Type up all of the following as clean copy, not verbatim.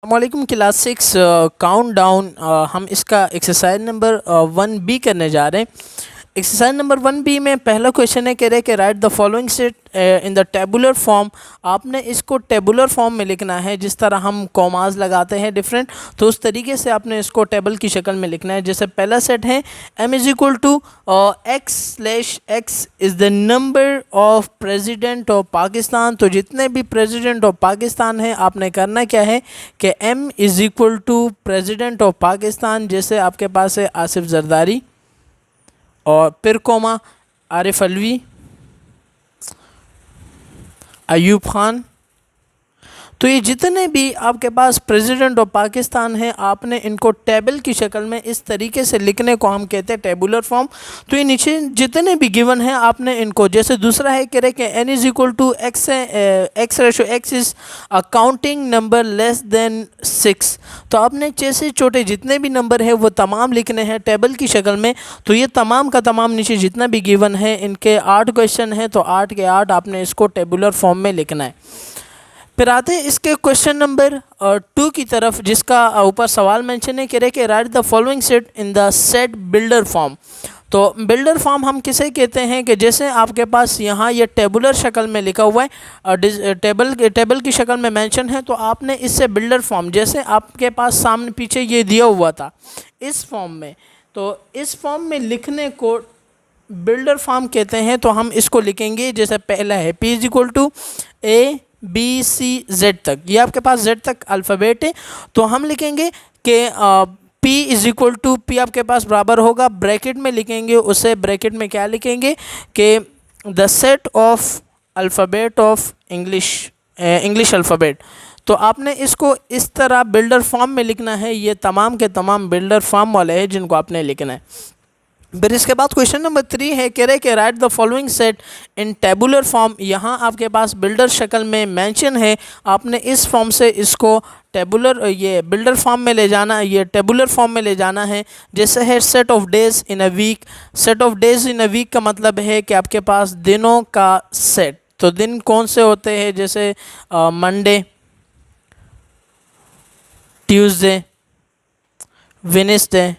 वालेकुम class 6 count down हम इसका एक्सरसाइज नंबर 1B करने जा रहे हैं। एक्सरसाइज नंबर 1B में पहला क्वेश्चन है, कह रहे कि right the following set in the tabular form. आपने इसको टेबुलर फॉर्म में लिखना है, जिस तरह हम कॉमास लगाते हैं डिफरेंट, तो उस तरीके से आपने इसको टेबल की शक्ल में लिखना है। जैसे पहला सेट है m is equal to x/x is the number of president of Pakistan. तो जितने भी प्रेसिडेंट ऑफ पाकिस्तान हैं, आपने करना क्या है कि m is equal to president of Pakistan, जैसे आपके पास है आसिफ जरदारी और फिर कोमा आरिफ अलवी, अयूब खान। तो ये जितने भी आपके पास प्रेसिडेंट ऑफ पाकिस्तान हैं, आपने इनको टेबल की शक्ल में इस तरीके से लिखने को हम कहते हैं टेबुलर फॉर्म। तो ये नीचे जितने भी गिवन हैं, आपने इनको, जैसे दूसरा है कह रहे कि n is equal to x is a counting number less than 6। तो आपने जैसे छोटे जितने भी नंबर हैं वो तमाम लिखने हैं टेबल की शक्ल में। तो ये तमाम का तमाम नीचे जितना भी गिवन है, इनके 8 क्वेश्चन हैं, तो 8 के 8 आपने इसको टेबुलर फॉर्म में लिखना है। फिर आते हैं इसके क्वेश्चन नंबर 2 की तरफ, जिसका ऊपर सवाल मेंशन है, कह रहे कि right the following set in the set builder form. तो बिल्डर फॉर्म हम किसे कहते हैं कि जैसे आपके पास यहाँ ये टेबुलर शक्ल में लिखा हुआ है, टेबल की शक्ल में मेंशन है, तो आपने इससे बिल्डर फॉर्म, जैसे आपके पास सामने पीछे ये दिया हुआ था इस फॉर्म में, तो इस फॉर्म में लिखने को बिल्डर फॉर्म कहते हैं। तो हम इसको लिखेंगे, जैसे पहला है p is equal to ABCZ तक, ये आपके पास Z तक अल्फ़ाबेट है। तो हम लिखेंगे कि P is equal to, P आपके पास बराबर होगा, ब्रैकेट में लिखेंगे, उसे ब्रैकेट में क्या लिखेंगे कि the set of alphabet of English alphabet. तो आपने इसको इस तरह बिल्डर फॉर्म में लिखना है। ये तमाम के तमाम बिल्डर फॉर्म वाले हैं जिनको आपने लिखना है। फिर इसके बाद क्वेश्चन नंबर 3 है, कह रहे कि right the following set in tabular form. यहाँ आपके पास बिल्डर शक्ल में मेंशन है, आपने इस फॉर्म से इसको ये बिल्डर फॉर्म में ले जाना, ये टेबुलर फॉर्म में ले जाना है। जैसे है set of days in a week. Set of days in a week का मतलब है कि आपके पास दिनों का सेट। तो दिन कौन से होते हैं, जैसे मंडे, ट्यूसडे, वेडनेसडे,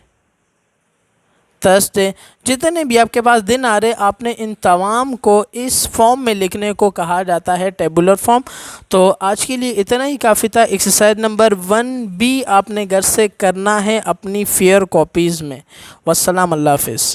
थर्सडे, जितने भी आपके पास दिन आ रहे, आपने इन तमाम को इस फॉर्म में लिखने को कहा जाता है टेबुलर फॉर्म। तो आज के लिए इतना ही काफ़ी था। एक्सरसाइज नंबर 1B आपने घर से करना है अपनी फेयर कॉपीज़ में। वस्सलाम, अल्लाह हाफ़िज़।